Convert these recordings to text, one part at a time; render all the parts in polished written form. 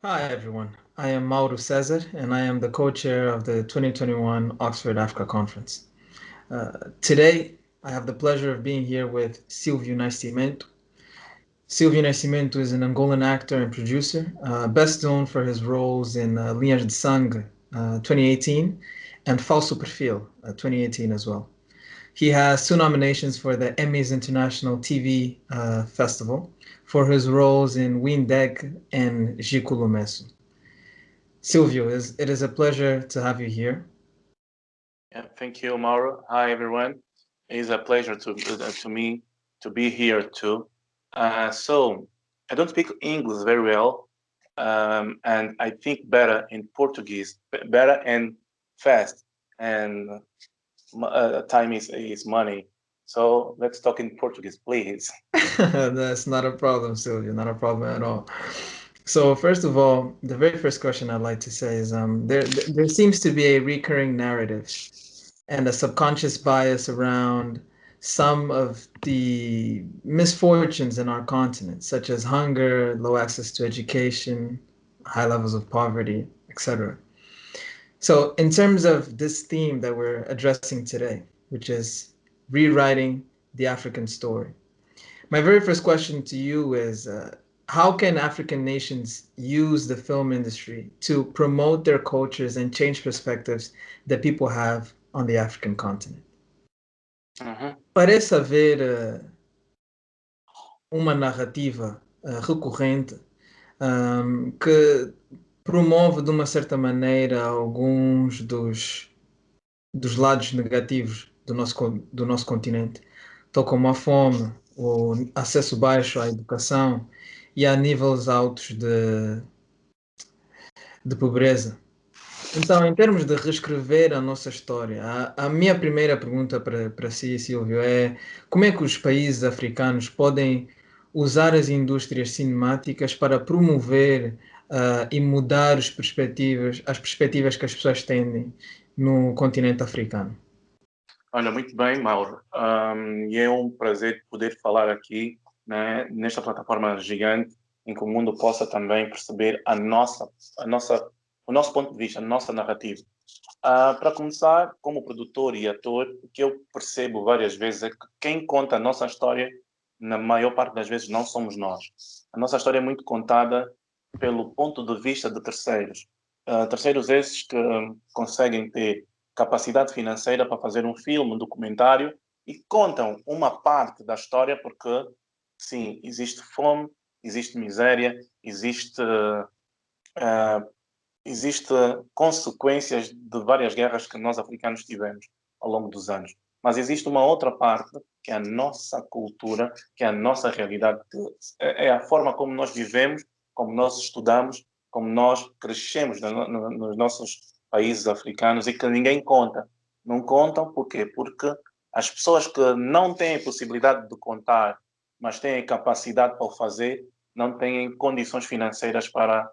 Hi, everyone. I am Mauro Cesar, and I am the co-chair of the 2021 Oxford Africa Conference. Today, I have the pleasure of being here with Silvio Nascimento. Silvio Nascimento is an Angolan actor and producer, best known for his roles in Linhas de Sangue, 2018, and Falso Perfil, 2018 as well. He has two nominations for the Emmys International TV Festival for his roles in Windeck and Jikulumessu. Silvio, it is a pleasure to have you here. Yeah, thank you, Mauro. Hi, everyone. It is a pleasure to me to be here too. So I don't speak English very well, and I think better in Portuguese, better and fast, and time is money. So let's talk in Portuguese, please. That's not a problem, Silvio, not a problem at all. So first of all, the very first question I'd like to say is there seems to be a recurring narrative and a subconscious bias around some of the misfortunes in our continent, such as hunger, low access to education, high levels of poverty, etc. So, in terms of this theme that we're addressing today, which is rewriting the African story, my very first question to you is how can African nations use the film industry to promote their cultures and change perspectives that people have on the African continent? Mhm. Parece haver uma narrativa recorrente que promove de uma certa maneira alguns dos lados negativos do nosso continente, tal como a fome, o acesso baixo à educação e a níveis altos de pobreza. Então, em termos de reescrever a nossa história, a minha primeira pergunta para si, Silvio, é como é que os países africanos podem usar as indústrias cinemáticas para promover e mudar as perspectivas que as pessoas têm no continente africano? Olha, muito bem, Mauro. E é um prazer poder falar aqui, né, nesta plataforma gigante, em que o mundo possa também perceber o nosso ponto de vista, a nossa narrativa. Para começar, como produtor e ator, o que eu percebo várias vezes é que quem conta a nossa história, na maior parte das vezes, não somos nós. A nossa história é muito contada pelo ponto de vista de terceiros. Terceiros esses que conseguem ter capacidade financeira para fazer um filme, um documentário, e contam uma parte da história porque, sim, existe fome, existe miséria, existe consequências de várias guerras que nós africanos tivemos ao longo dos anos. Mas existe uma outra parte, que é a nossa cultura, que é a nossa realidade, que é a forma como nós vivemos, como nós estudamos, como nós crescemos nos nossos países africanos e que ninguém conta. Não contam por quê? Porque as pessoas que não têm possibilidade de contar, mas têm capacidade para o fazer, não têm condições financeiras para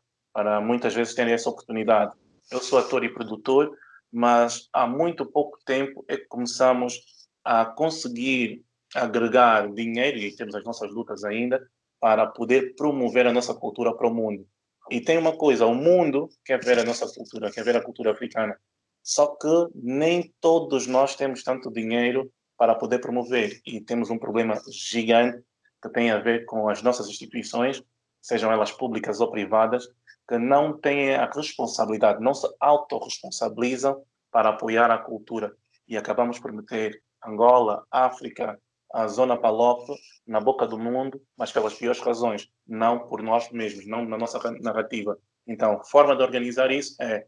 muitas vezes terem essa oportunidade. Eu sou ator e produtor, mas há muito pouco tempo é que começamos a conseguir agregar dinheiro, e temos as nossas lutas ainda, para poder promover a nossa cultura para o mundo. E tem uma coisa, o mundo quer ver a nossa cultura, quer ver a cultura africana. Só que nem todos nós temos tanto dinheiro para poder promover. E temos um problema gigante que tem a ver com as nossas instituições, sejam elas públicas ou privadas, que não têm a responsabilidade, não se autorresponsabilizam para apoiar a cultura. E acabamos por meter Angola, África, a zona PALOP na boca do mundo, mas pelas piores razões, não por nós mesmos, não na nossa narrativa. Então, a forma de organizar isso é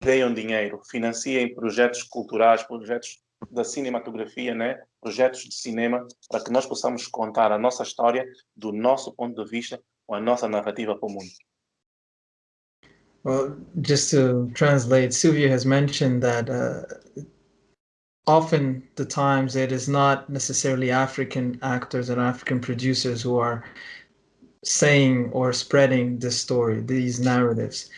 deem dinheiro, financiem projetos culturais, projetos da cinematografia, né? Projetos de cinema, para que nós possamos contar a nossa história do nosso ponto de vista, com a nossa narrativa para o mundo. Well, just to translate, Silvia has mentioned that often the times it is not necessarily African actors and African producers who are saying or spreading this story, these narratives.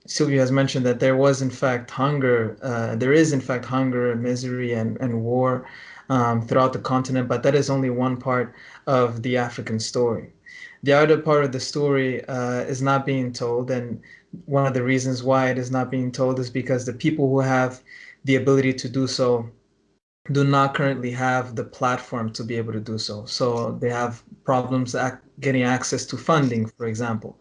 Sylvia has mentioned that there was in fact hunger, there is in fact hunger, misery, and war throughout the continent, but that is only one part of the African story. the other part of the story is not being told, and one of the reasons why it is not being told is because the people who have the ability to do so do not currently have the platform to be able to do so. So they have problems getting access to funding, for example,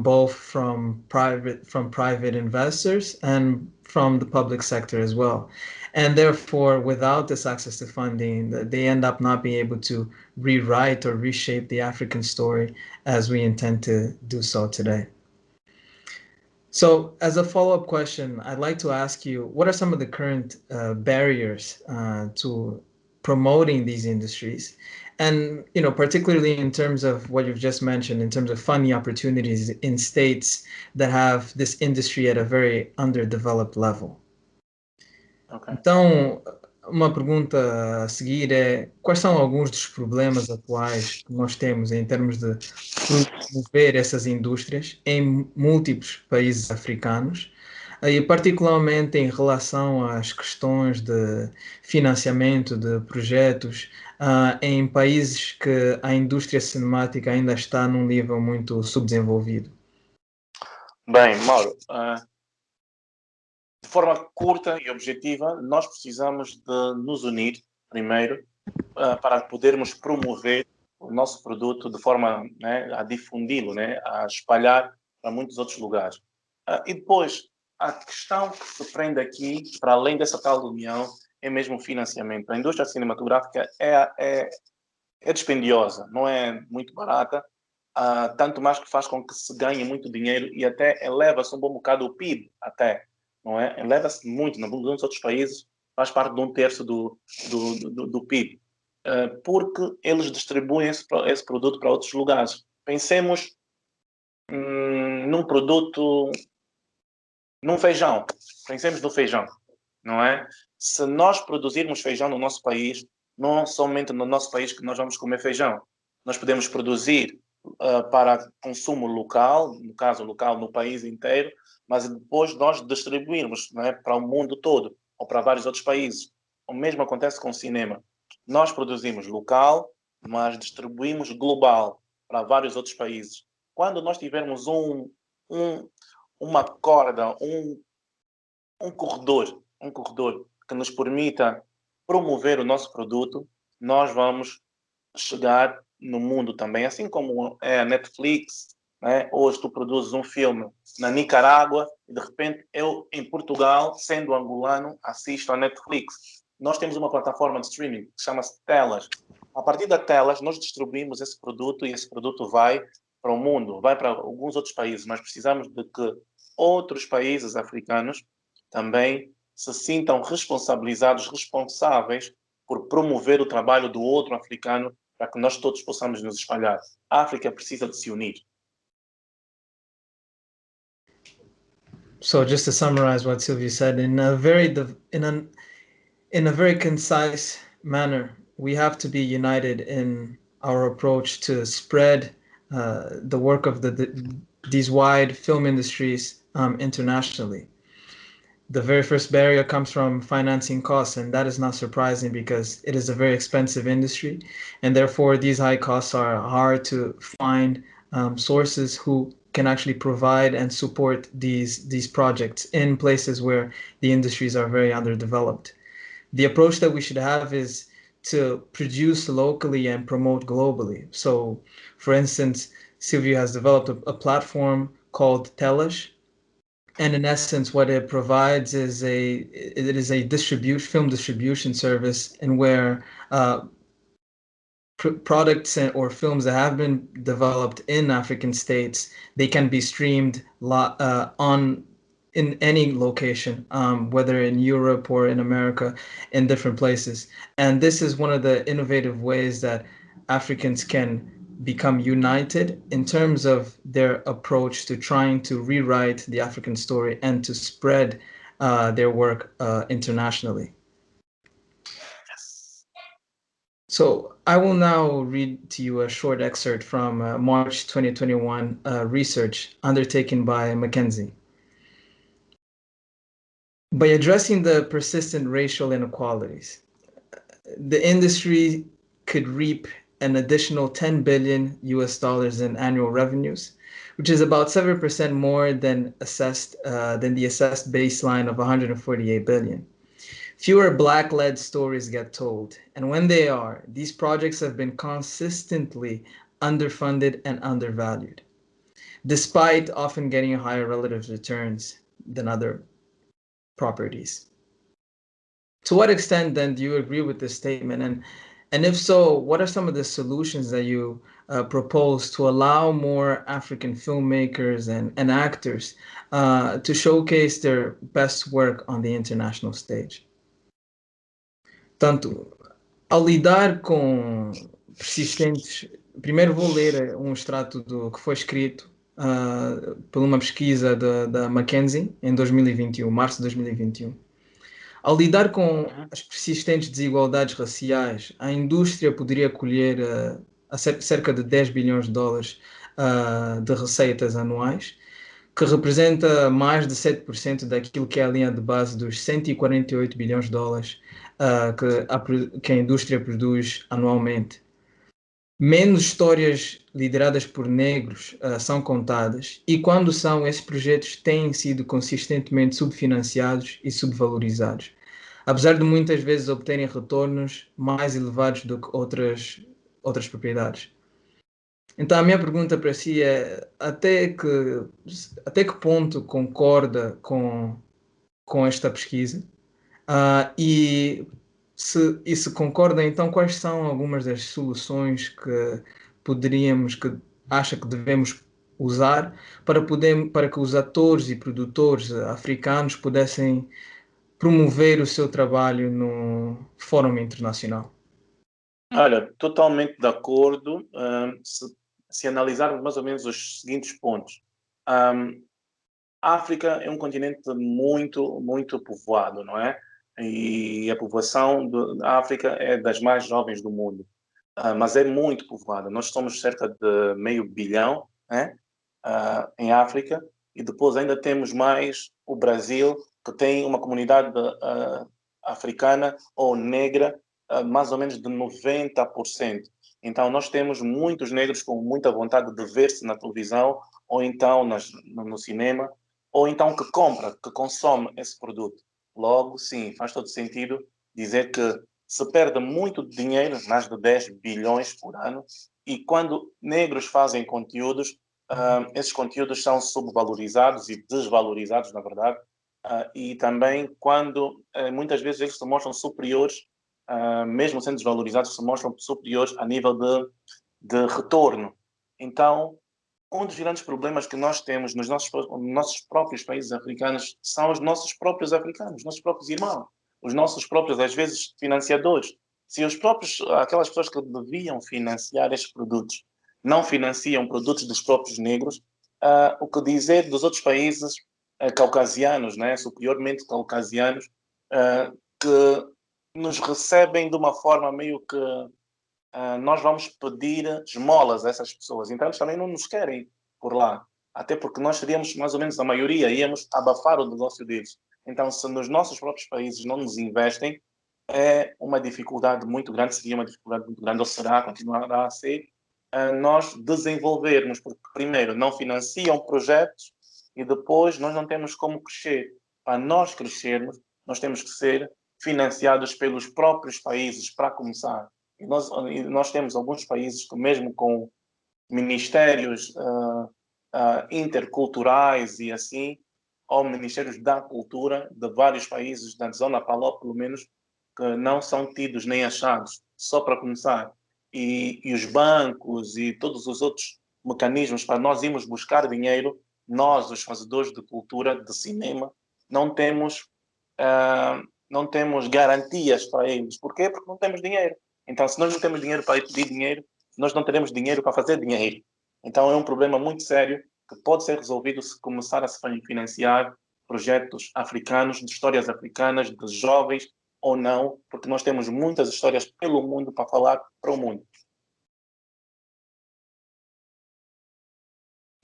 both from private investors and from the public sector as well. And therefore, without this access to funding, they end up not being able to rewrite or reshape the African story as we intend to do so today. So, as a follow-up question, I'd like to ask you, what are some of the current barriers to promoting these industries? And, particularly in terms of what you've just mentioned, in terms of funding opportunities in states that have this industry at a very underdeveloped level. Okay. Então, uma pergunta a seguir é: quais são alguns dos problemas atuais que nós temos em termos de promover essas indústrias em múltiplos países africanos, e particularmente em relação às questões de financiamento de projetos, em países que a indústria cinemática ainda está num nível muito subdesenvolvido? Bem, Mauro, de forma curta e objetiva, nós precisamos de nos unir primeiro para podermos promover o nosso produto de forma, né, a difundi-lo, né, a espalhar para muitos outros lugares. E depois, a questão que se prende aqui, para além dessa tal união, é mesmo o financiamento. A indústria cinematográfica é dispendiosa, não é muito barata, tanto mais que faz com que se ganhe muito dinheiro e até eleva-se um bom bocado o PIB, até, não é? Eleva-se muito, nos outros países faz parte de 1/3 do PIB, porque eles distribuem esse produto para outros lugares. Pensemos num produto, num feijão, pensemos no feijão, não é? Se nós produzirmos feijão no nosso país, não somente no nosso país que nós vamos comer feijão, nós podemos produzir para consumo local, no caso local no país inteiro, mas depois nós distribuirmos, né, para o mundo todo ou para vários outros países. O mesmo acontece com o cinema. Nós produzimos local, mas distribuímos global para vários outros países. Quando nós tivermos uma corda, um corredor que nos permita promover o nosso produto, nós vamos chegar no mundo também, assim como é a Netflix, né? Hoje tu produzes um filme na Nicarágua e de repente eu em Portugal, sendo angolano, assisto a Netflix. Nós temos uma plataforma de streaming que chama-se Telas. A partir da Telas nós distribuímos esse produto e esse produto vai para o mundo, vai para alguns outros países, mas precisamos de que outros países africanos também se sintam responsabilizados, responsáveis por promover o trabalho do outro africano para que nós todos possamos nos espalhar. A África precisa de se unir. So just to summarize what Silvio said, in a very concise manner, we have to be united in our approach to spread the work of these wide film industries internationally. The very first barrier comes from financing costs, and that is not surprising because it is a very expensive industry, and therefore these high costs are hard to find sources who can actually provide and support these projects in places where the industries are very underdeveloped. The approach that we should have is to produce locally and promote globally. So, for instance, Silvio has developed a platform called Telish, and in essence, what it provides is a film distribution service, and where products or films that have been developed in African states, they can be streamed in any location, whether in Europe or in America, in different places. And this is one of the innovative ways that Africans can become united in terms of their approach to trying to rewrite the African story and to spread their work internationally. So I will now read to you a short excerpt from March 2021 research undertaken by McKinsey. By addressing the persistent racial inequalities, the industry could reap an additional 10 billion US dollars in annual revenues, which is about 7% more than the assessed baseline of 148 billion. Fewer Black-led stories get told, and when they are, these projects have been consistently underfunded and undervalued, despite often getting higher relative returns than other properties. To what extent then do you agree with this statement? And if so, what are some of the solutions that you propose to allow more African filmmakers and actors to showcase their best work on the international stage? Tanto, ao lidar com persistentes, primeiro vou ler um extrato do que foi escrito por uma pesquisa da McKinsey em 2021, março de 2021. Ao lidar com as persistentes desigualdades raciais, a indústria poderia colher cerca de 10 bilhões de dólares de receitas anuais, que representa mais de 7% daquilo que é a linha de base dos 148 bilhões de dólares que a indústria produz anualmente. Menos histórias lideradas por negros são contadas, e quando são, esses projetos têm sido consistentemente subfinanciados e subvalorizados, apesar de muitas vezes obterem retornos mais elevados do que outras propriedades. Então a minha pergunta para si é até que ponto concorda com esta pesquisa? E se concorda, então quais são algumas das soluções que acha que devemos usar para que os atores e produtores africanos pudessem promover o seu trabalho no Fórum Internacional? Olha, totalmente de acordo. Se analisarmos mais ou menos os seguintes pontos. A África é um continente muito, muito povoado, não é? E a população da África é das mais jovens do mundo, mas é muito povoada. Nós somos cerca de meio bilhão, né? Em África, e depois ainda temos mais o Brasil, que tem uma comunidade africana ou negra mais ou menos de 90%. Então nós temos muitos negros com muita vontade de ver-se na televisão, ou então no cinema, ou então que consome esse produto. Logo, sim, faz todo sentido dizer que se perde muito dinheiro, mais de 10 bilhões por ano, e quando negros fazem conteúdos, esses conteúdos são subvalorizados e desvalorizados, na verdade, e também quando muitas vezes eles se mostram superiores, mesmo sendo desvalorizados, se mostram superiores a nível de retorno. Então, um dos grandes problemas que nós temos nos nossos próprios países africanos são os nossos próprios africanos, nossos próprios irmãos, os nossos próprios, às vezes, financiadores. Se aquelas pessoas que deviam financiar estes produtos não financiam produtos dos próprios negros, o que dizer dos outros países caucasianos, né, superiormente caucasianos, que nos recebem de uma forma meio que nós vamos pedir esmolas a essas pessoas. Então eles também não nos querem por lá, até porque nós seríamos mais ou menos a maioria, íamos abafar o negócio deles. Então, se nos nossos próprios países não nos investem, é uma dificuldade muito grande, seria uma dificuldade muito grande, ou será, continuará a ser, nós desenvolvermos, porque primeiro não financiam projetos e depois nós não temos como crescer. Para nós crescermos, nós temos que ser financiados pelos próprios países, para começar. E nós temos alguns países que mesmo com ministérios interculturais e assim, ou ministérios da cultura de vários países da zona PALOP, pelo menos, que não são tidos nem achados, só para começar. E os bancos e todos os outros mecanismos para nós irmos buscar dinheiro, nós, os fazedores de cultura, de cinema, não temos garantias para eles. Porquê? Porque não temos dinheiro. Então, se nós não temos dinheiro para pedir dinheiro, nós não teremos dinheiro para fazer dinheiro. Então, é um problema muito sério que pode ser resolvido se começar a se financiar projetos africanos, de histórias africanas, de jovens ou não, porque nós temos muitas histórias pelo mundo para falar para o mundo.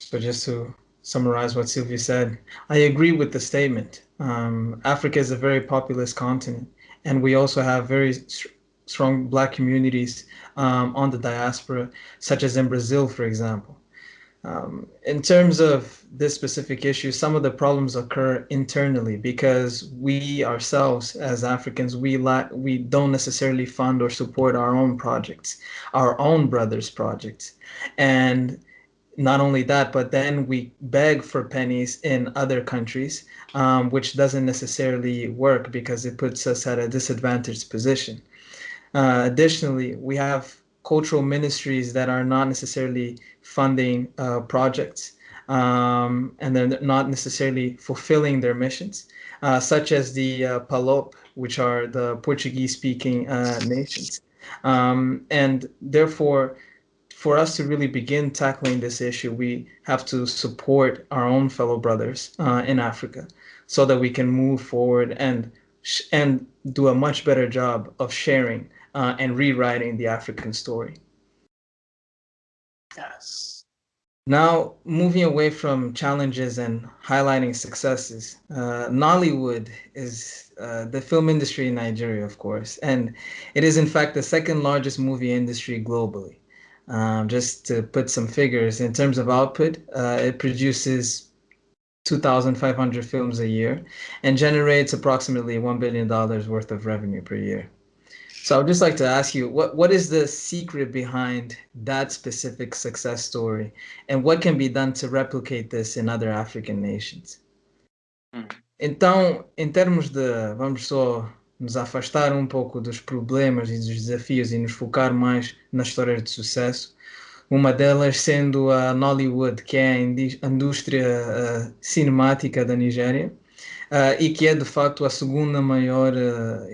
So just to summarize what Silvio said, I agree with the statement. Africa is a very populous continent, and we also have very strong Black communities on the diaspora, such as in Brazil, for example. In terms of this specific issue, some of the problems occur internally because we ourselves, as Africans, we don't necessarily fund or support our own projects, our own brothers' projects, and not only that, but then we beg for pennies in other countries, which doesn't necessarily work because it puts us at a disadvantaged position. Additionally, we have cultural ministries that are not necessarily funding projects, and they're not necessarily fulfilling their missions, such as the PALOP, which are the Portuguese-speaking nations. And therefore, for us to really begin tackling this issue, we have to support our own fellow brothers in Africa so that we can move forward and do a much better job of sharing and rewriting the African story. Yes. Now, moving away from challenges and highlighting successes, Nollywood is the film industry in Nigeria, of course, and it is in fact the second largest movie industry globally. Just to put some figures, in terms of output, it produces 2,500 films a year and generates approximately $1 billion worth of revenue per year. So I'd just like to ask you, what is the secret behind that specific success story, and what can be done to replicate this in other African nations? Então, em termos de, vamos só nos afastar um pouco dos problemas e dos desafios e nos focar mais nas histórias de sucesso, uma delas sendo a Nollywood, que é a indústria cinemática da Nigéria, e que é de facto a segunda maior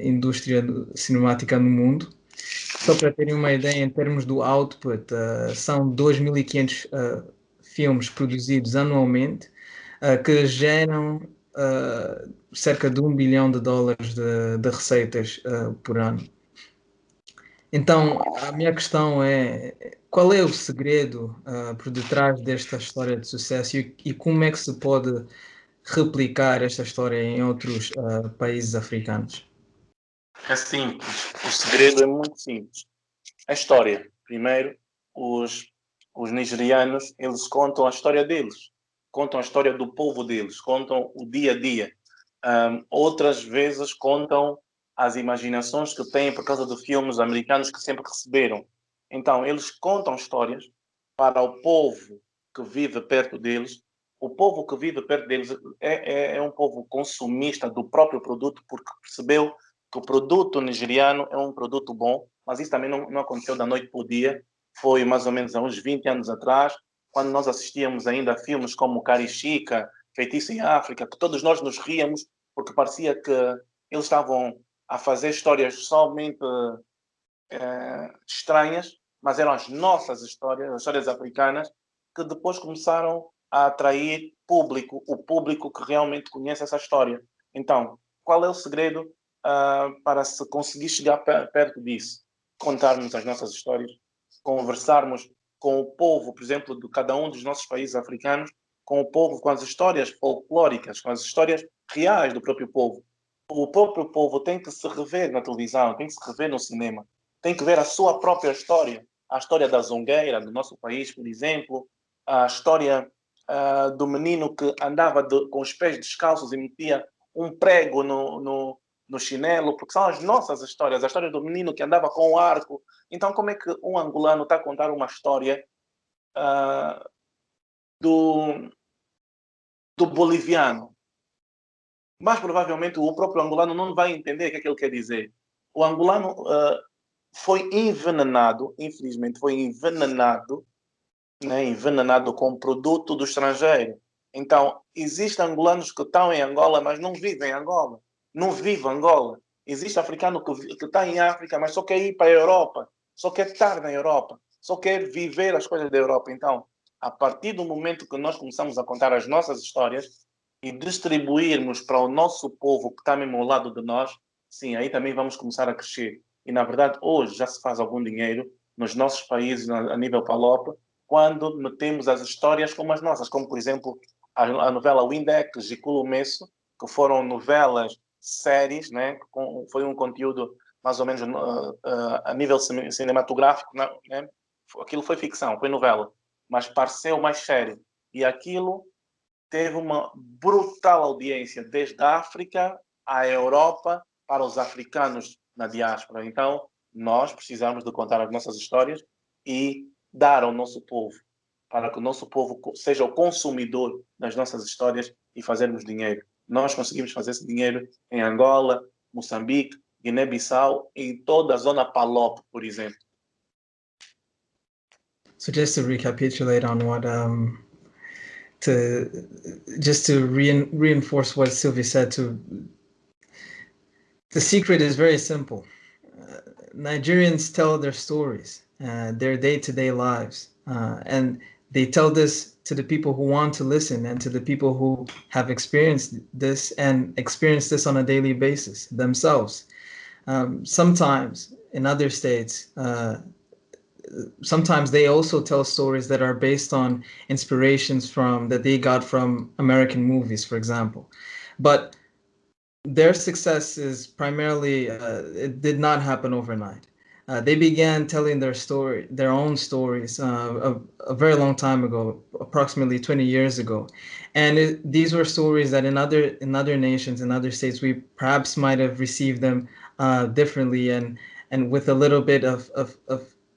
indústria cinemática no mundo. Só para terem uma ideia, em termos do output, são 2.500 filmes produzidos anualmente, que geram cerca de $1 bilhão de receitas por ano. Então, a minha questão é, qual é o segredo por detrás desta história de sucesso e como é que se pode replicar esta história em outros países africanos? É simples. O segredo é muito simples. A história. Primeiro, os nigerianos, eles contam a história deles. Contam a história do povo deles. Contam o dia a dia. Outras vezes contam as imaginações que têm por causa de filmes americanos que sempre receberam. Então, eles contam histórias para o povo que vive perto deles. O povo que vive perto deles é um povo consumista do próprio produto, porque percebeu que o produto nigeriano é um produto bom, mas isso também não aconteceu da noite para o dia. Foi mais ou menos há uns 20 anos atrás, quando nós assistíamos ainda a filmes como Carichica, Feitiço em África, que todos nós nos ríamos, porque parecia que eles estavam a fazer histórias somente estranhas, mas eram as nossas histórias, as histórias africanas, que depois começaram a atrair público, o público que realmente conhece essa história. Então, qual é o segredo para se conseguir chegar perto disso? Contarmos as nossas histórias, conversarmos com o povo, por exemplo, de cada um dos nossos países africanos, com o povo, com as histórias folclóricas, com as histórias reais do próprio povo. O próprio povo tem que se rever na televisão, tem que se rever no cinema, tem que ver a sua própria história, a história da zongueira do nosso país, por exemplo, a história do menino que andava com os pés descalços e metia um prego no chinelo, porque são as nossas histórias, a história do menino que andava com o arco. Então, como é que um angolano está a contar uma história do boliviano? Mas provavelmente o próprio angolano não vai entender o que é que ele quer dizer. O angolano foi envenenado, infelizmente, foi envenenado, né, envenenado com produto do estrangeiro. Então, existem angolanos que estão em Angola, mas não vivem em Angola. Não vive Angola. Existe africano que está em África, mas só quer ir para a Europa, só quer estar na Europa, só quer viver as coisas da Europa. Então, a partir do momento que nós começamos a contar as nossas histórias e distribuirmos para o nosso povo que está mesmo ao lado de nós, sim, aí também vamos começar a crescer. E, na verdade, hoje já se faz algum dinheiro nos nossos países, a nível PALOP, quando metemos as histórias como as nossas, como, por exemplo, a novela Windeck, Jikulumessu, que foram novelas, séries, né? Foi um conteúdo mais ou menos a nível cinematográfico, né? Aquilo foi ficção, foi novela, mas pareceu mais sério. E aquilo teve uma brutal audiência, desde a África à Europa, para os africanos na diáspora. Então, nós precisamos de contar as nossas histórias e dar ao nosso povo, para que o nosso povo seja o consumidor das nossas histórias e fazermos dinheiro. Nós conseguimos fazer esse dinheiro em Angola, Moçambique, Guiné-Bissau e toda a zona PALOP, por exemplo. So just to recapitulate on what just to reinforce what Sylvie said, the secret is very simple. Nigerians tell their stories, their day-to-day lives, and they tell this to the people who want to listen and to the people who have experienced this and experience this on a daily basis themselves. Sometimes in other states, sometimes they also tell stories that are based on inspirations that they got from American movies, for example. But their success is primarily, it did not happen overnight. They began telling their own stories a very long time ago, approximately 20 years ago. And these were stories that in other nations, in other states, we perhaps might have received them differently and with a little bit of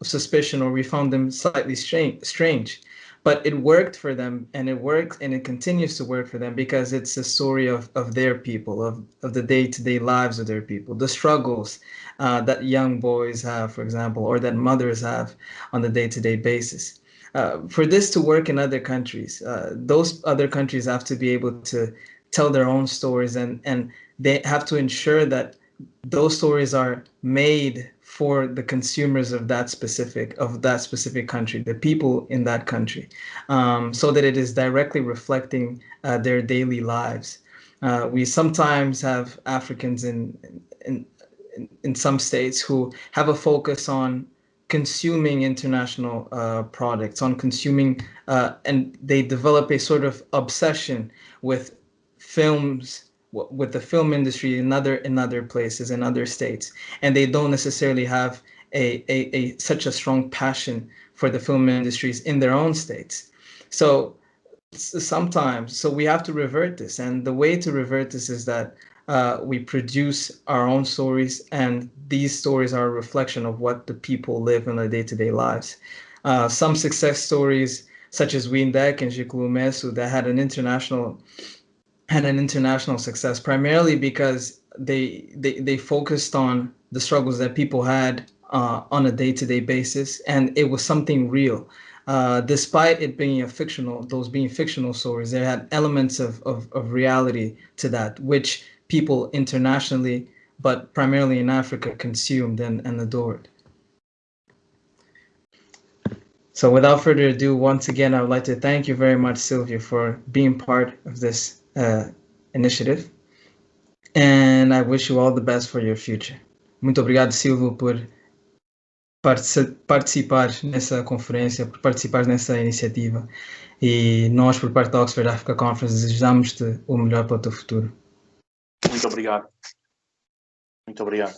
suspicion, or we found them slightly strange. But it worked for them, and it worked, and it continues to work for them because it's a story of their people, of the day-to-day lives of their people, the struggles that young boys have, for example, or that mothers have on the day-to-day basis. For this to work in other countries, those other countries have to be able to tell their own stories, and they have to ensure that those stories are made for the consumers of that specific country, the people in that country, so that it is directly reflecting their daily lives. We sometimes have Africans in some states who have a focus on consuming international products, on consuming, and they develop a sort of obsession with films, with the film industry in other places, in other states, and they don't necessarily have such a strong passion for the film industries in their own states. So we have to revert this, and the way to revert this is that we produce our own stories, and these stories are a reflection of what the people live in their day-to-day lives. Some success stories, such as Windeck and Jikulumessu, that had an international success, primarily because they focused on the struggles that people had on a day-to-day basis, and it was something real. Despite it being those being fictional stories, there had elements of reality to that, which people internationally, but primarily in Africa, consumed and adored. So without further ado, once again, I would like to thank you very much, Silvio, for being part of this initiative. And I wish you all the best for your future. Muito obrigado, Silvio, por participar nessa conferência, por participar nessa iniciativa. E nós, por parte da Oxford Africa Conference, desejamos-te o melhor para o teu futuro. Muito obrigado. Muito obrigado.